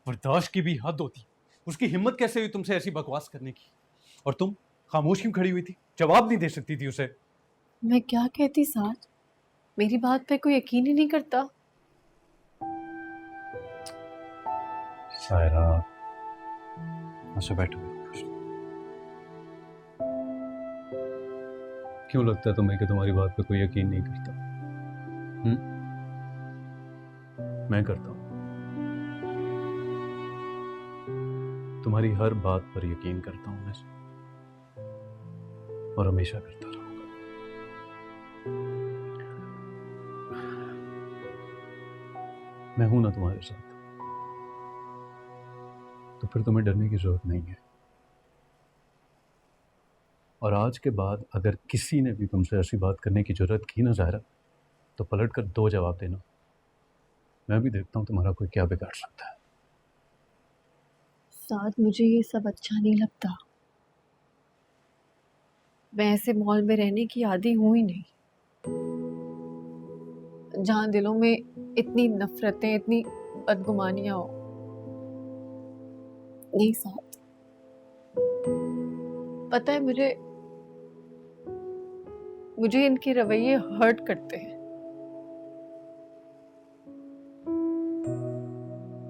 बर्दाश्त की भी हद होती। उसकी हिम्मत कैसे हुई तुमसे ऐसी बकवास करने की? और तुम खामोश क्यों खड़ी हुई थी? जवाब नहीं दे सकती थी उसे? मैं क्या कहती साथ, मेरी बात पे कोई यकीन ही नहीं करता। सायरा, ऐसे बैठो। क्यों लगता है तुम्हें कि तुम्हारी बात पे कोई यकीन नहीं करता? मैं करता हूं। तुम्हारी हर बात पर यकीन करता हूं मैं, और हमेशा करता रहूंगा। मैं हूं ना तुम्हारे साथ, तो फिर तुम्हें डरने की जरूरत नहीं है। और आज के बाद अगर किसी ने भी तुमसे ऐसी बात करने की जरूरत की ना ज़ाहिरा, तो पलट कर 2 जवाब देना। मैं भी देखता हूं तुम्हारा कोई क्या बिगाड़ सकता है। साथ मुझे ये सब अच्छा नहीं लगता। मैं ऐसे माहौल में रहने की आदी हूं ही नहीं, जहां दिलों में इतनी नफरतें, इतनी बदगुमानियां हो। नहीं साथ, पता है मुझे इनके रवैये हर्ट करते हैं।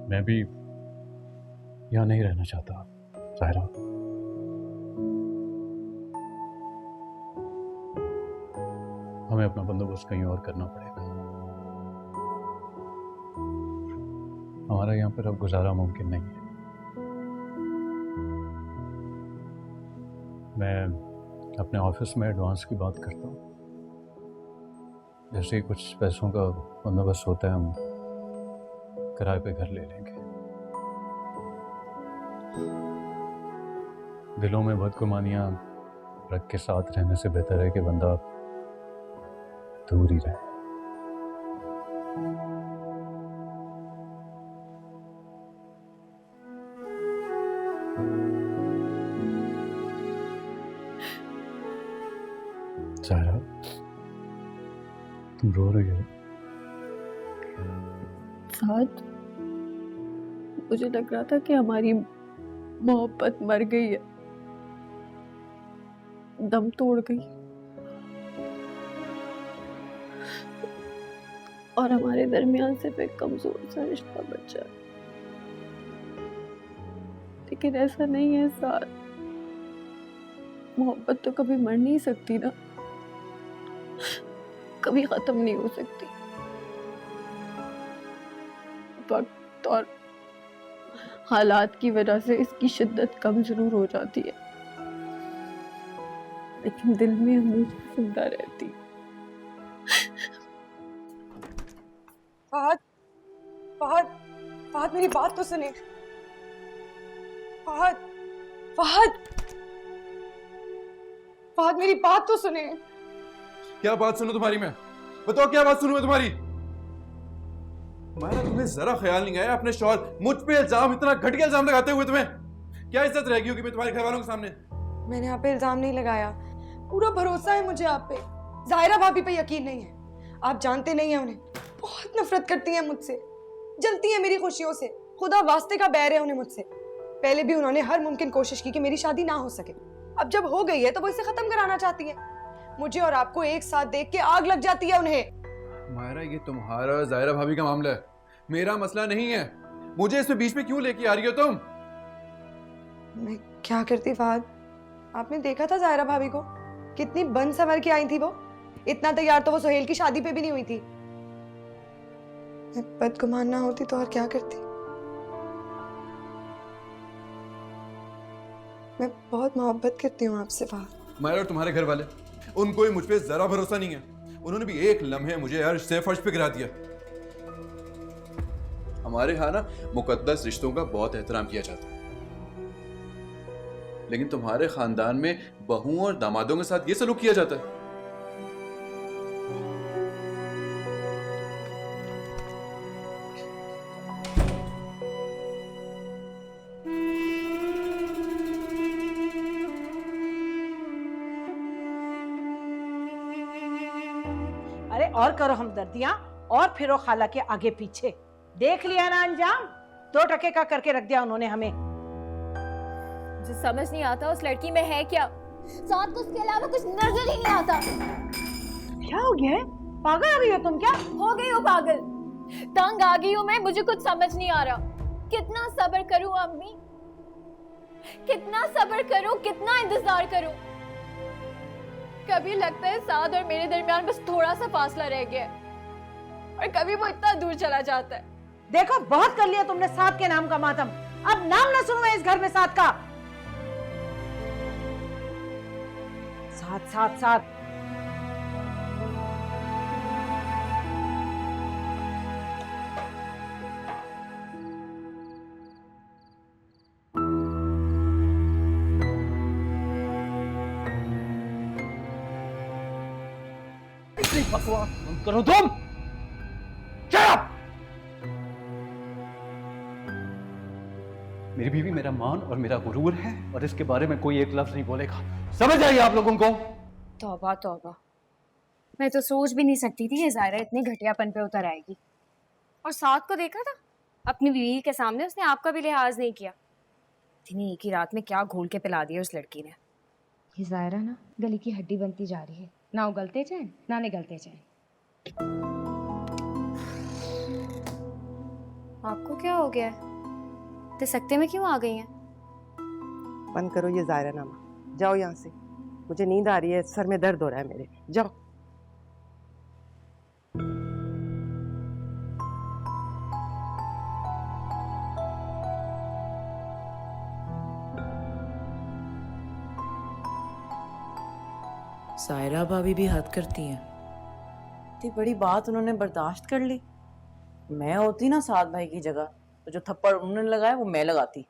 मैं भी यहां नहीं रहना चाहता ज़ाहिरा। हमें अपना बंदोबस्त कहीं और करना पड़ेगा। हमारा यहाँ पर अब गुजारा मुमकिन नहीं है। मैं अपने ऑफिस में एडवांस की बात करता हूँ। जैसे ही कुछ पैसों का बंदोबस्त होता है, हम किराए पे घर ले लेंगे। दिलों में बदगुमानियां रख के साथ रहने से बेहतर है कि बंदा दूर ही रहे। ज़ाहिरा, तुम रो रही हो? साथ, मुझे लग रहा था कि हमारी मोहब्बत मर गई है, दम तोड़ गई, और हमारे दरमियान सिर्फ एक कमजोर सा रिश्ता बचा। लेकिन ऐसा नहीं है साथ, मोहब्बत तो कभी मर नहीं सकती ना, कभी खत्म नहीं हो सकती। वक्त और हालात की वजह से इसकी शिद्दत कम जरूर हो जाती है, लेकिन दिल में हमेशा जिंदा रहती। फहद, फहद, फहद मेरी बात तो सुने। फहद, फहद, फहद मेरी बात तो सुने। क्या बात सुनूं तुम्हारी? मैं बताओ, क्या बात सुनूं मैं तुम्हारी? मायरा, तुम्हें जरा ख्याल नहीं आया अपने शौहर मुझ पे इल्जाम, इतना घटिया इल्जाम लगाते हुए तुम्हें क्या इज्जत रहेगी होगी मैं तुम्हारे घर वालों के सामने? मैंने आप पे इल्जाम नहीं लगाया, पूरा भरोसा है मुझे आप पे। जाहिरा भाभी पे यकीन नहीं है। आप जानते नहीं हैं उन्हें, बहुत नफरत करती हैं मुझसे, जलती हैं मेरी खुशियों से, खुदा वास्ते का बैर है उन्हें मुझसे। पहले भी उन्होंने हर मुमकिन कोशिश की कि मेरी शादी ना हो सके। अब जब हो गई है तो वो इसे खत्म कराना चाहती है। मुझे और आपको एक साथ देख के आग लग जाती है उन्हें। मायरा, ये तुम्हारा जाहिरा भाभी का मामला है, मेरा मसला नहीं है। मुझे इसमें बीच में क्यों लेके आ रही हो तुम? मैं क्या करती फहद? आपने देखा था जाहिरा भाभी को, कितनी बन संवर के आई थी वो। इतना तैयार तो वो सुहेल की शादी पे भी नहीं हुई थी। मैं बदगुमान ना होती तो और क्या करती। मैं बहुत मोहब्बत करती हूँ आपसे फहद। मायरा और तुम्हारे घर वाले, उनको ही मुझ पे जरा भरोसा नहीं है। उन्होंने भी एक लम्हे मुझे अर्श से फर्श पे गिरा दिया। हमारे यहाँ ना मुकद्दस रिश्तों का बहुत एहतराम किया जाता है, लेकिन तुम्हारे खानदान में बहुओं और दामादों के साथ ये सलूक किया जाता है। अरे और करो हमदर्दियां, और फिरो खाला के आगे पीछे। देख लिया ना अंजाम। 2 टके का करके रख दिया उन्होंने हमें। मुझे समझ नहीं आता उस लड़की में है क्या, साथ को उसके अलावा कुछ नजर ही नहीं आता। क्या हो गया है? पागल हो गई हो तुम क्या? हो गई हो पागल, तंग आ गई हूँ मैं, मुझे कुछ समझ नहीं आ रहा। कितना सब्र करूँ अम्मी, कितना सब्र करूँ, कितना इंतजार करूँ। कभी लगता है साद और मेरे दरमियान बस थोड़ा सा फासला रह गया है, और कभी वो इतना दूर चला जाता है। देखो बहुत कर लिया तुमने साथ के नाम का मातम, अब नाम ना सुनूं मैं इस घर में साथ का। साथ साथ साथ बकवास बंद करो तुम। Shut up! मेरी बीवी मेरा मान और मेरा गुरूर है, और इसके बारे में कोई एक लफ्ज नहीं बोलेगा। समझ आइए आप लोगों को? तौबा तौबा, मैं तो सोच भी नहीं सकती थी ये ज़ायरा इतने घटियापन पे उतर आएगी। और साथ को देखा था अपनी बीवी के सामने, उसने आपका भी लिहाज नहीं किया। इतनी एक ही रात में क्या घोल के पिला दिया उस लड़की ने। ये ज़ायरा ना गली की हड्डी बनती जा रही है, ना उगलते जाए ना निगलते जाए। आपको क्या हो गया है? तो सकते में क्यों आ गई हैं? बंद करो ये ज़ायरा नामा, जाओ यहाँ से। मुझे नींद आ रही है, सर में दर्द हो रहा है मेरे, जाओ। सायरा भाभी भी हद करती हैं। इतनी बड़ी बात उन्होंने बर्दाश्त कर ली। मैं होती ना साद भाई की जगह, तो जो थप्पड़ उन्होंने लगाया वो मैं लगाती।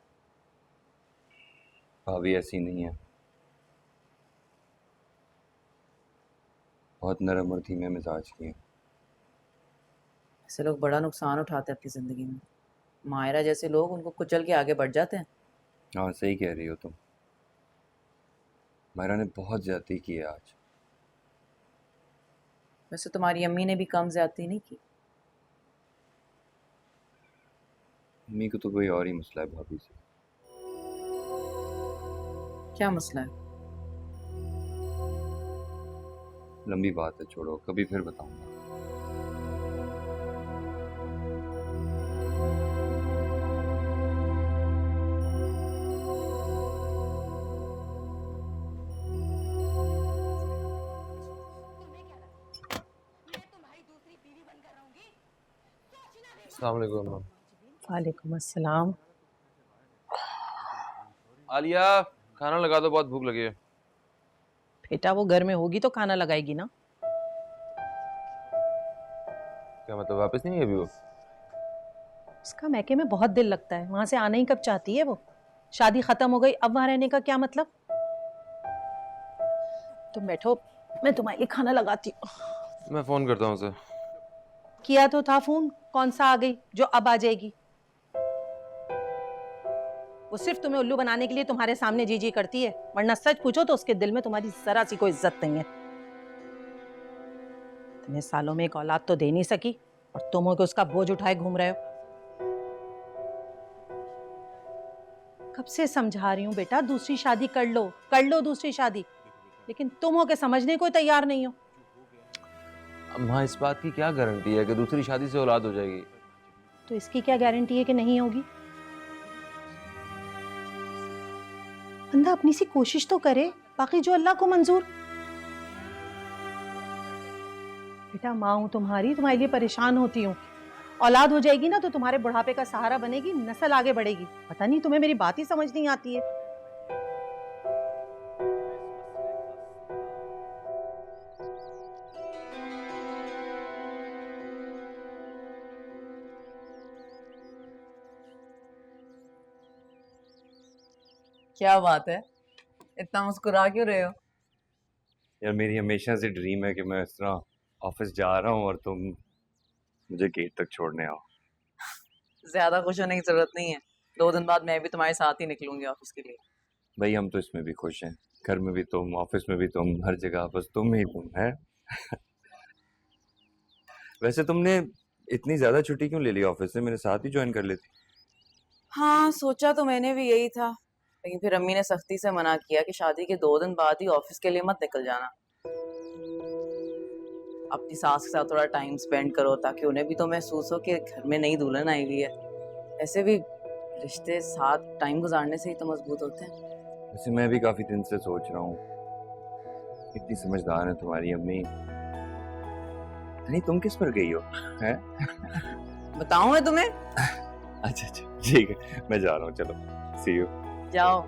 भाभी ऐसी नहीं है, बहुत नरम और धीमे मिजाज की है। ऐसे लोग बड़ा नुकसान उठाते हैं अपनी जिंदगी में। मायरा जैसे लोग उनको कुचल के आगे बढ़ जाते हैं। हाँ सही कह रही हो तुम, मायरा ने बहुत ज्यादती की है आज। वैसे तुम्हारी अम्मी ने भी कम ज्यादती नहीं की। अम्मी को तो कोई और ही मसला है भाभी से। क्या मसला है? लंबी बात है, छोड़ो, कभी फिर बताऊंगा। वालेकुम अस्सलाम। आलिया, खाना लगा दो, बहुत भूख लगी है। बेटा वो घर में होगी तो खाना लगाएगी ना। क्या मतलब, वापस नहीं है अभी वो? उसका मैके में बहुत दिल लगता है, वहां से आना ही कब चाहती है वो। शादी खत्म हो गई, अब वहां रहने का क्या मतलब। तुम बैठो, मैं तुम्हारे लिए खाना लगाती हूँ। मैं फोन करता हूँ उसे। किया तो था फोन, कौन सा आ गई जो अब आ जाएगी। वो सिर्फ तुम्हें उल्लू बनाने के लिए तुम्हारे सामने जी जी करती है, वरना सच पूछो तो उसके दिल में तुम्हारी जरा सी कोई इज्जत नहीं है। इतने सालों में एक औलाद तो दे नहीं सकी, और तुम हो कि उसका बोझ उठाए घूम रहे हो। कब से समझा रही हूँ बेटा, दूसरी शादी कर लो दूसरी शादी, लेकिन तुम हो के समझने को तैयार नहीं हो। अम्मा, इस बात की क्या गारंटी है कि दूसरी शादी से औलाद हो जाएगी? तो इसकी क्या गारंटी है कि नहीं होगी। बंदा अपनी सी कोशिश तो करे, बाकी जो अल्लाह को मंजूर। बेटा माँ हूं तुम्हारी, तुम्हारे लिए परेशान होती हूँ। औलाद हो जाएगी ना तो तुम्हारे बुढ़ापे का सहारा बनेगी, नस्ल आगे बढ़ेगी। पता नहीं तुम्हें मेरी बात ही समझ नहीं आती है। क्या बात है, इतना मुस्कुरा क्यों रहे हो? यार मेरी हमेशा से ड्रीम है कि मैं इस तरह ऑफिस जा रहा हूँ और तुम मुझे गेट तक छोड़ने आओ। ज्यादा खुश होने की जरूरत नहीं है, 2 दिन बाद मैं भी तुम्हारे साथ ही निकलूंगी ऑफिस के लिए। भाई हम तो इसमें भी खुश हैं, घर में भी तुम, ऑफिस में भी तुम, हर जगह बस तुम ही तुम है। वैसे तुमने इतनी ज्यादा छुट्टी क्यों ले ली ऑफिस से, मेरे साथ ही ज्वाइन कर लेती। हाँ, सोचा तो मैंने भी यही था, लेकिन फिर अम्मी ने सख्ती से मना किया कि शादी के 2 दिन बाद ही ऑफिस के लिए मत निकल जाना। अपनी सास के साथ थोड़ा टाइम स्पेंड करो ताकि उन्हें भी तो महसूस हो कि घर में नई दुल्हन आई हुई है। ऐसे भी रिश्ते साथ टाइम गुजारने से ही तो मजबूत होते हैं। वैसे मैं भी काफी दिन से सोच रहा हूँ, इतनी समझदार है तुम्हारी अम्मी। नहीं, तुम किस पर गई हो? हैं? बताऊं मैं तुम्हें? अच्छा अच्छा, ठीक है, मैं जा रहा हूँ, चलो सी यू। जाओ।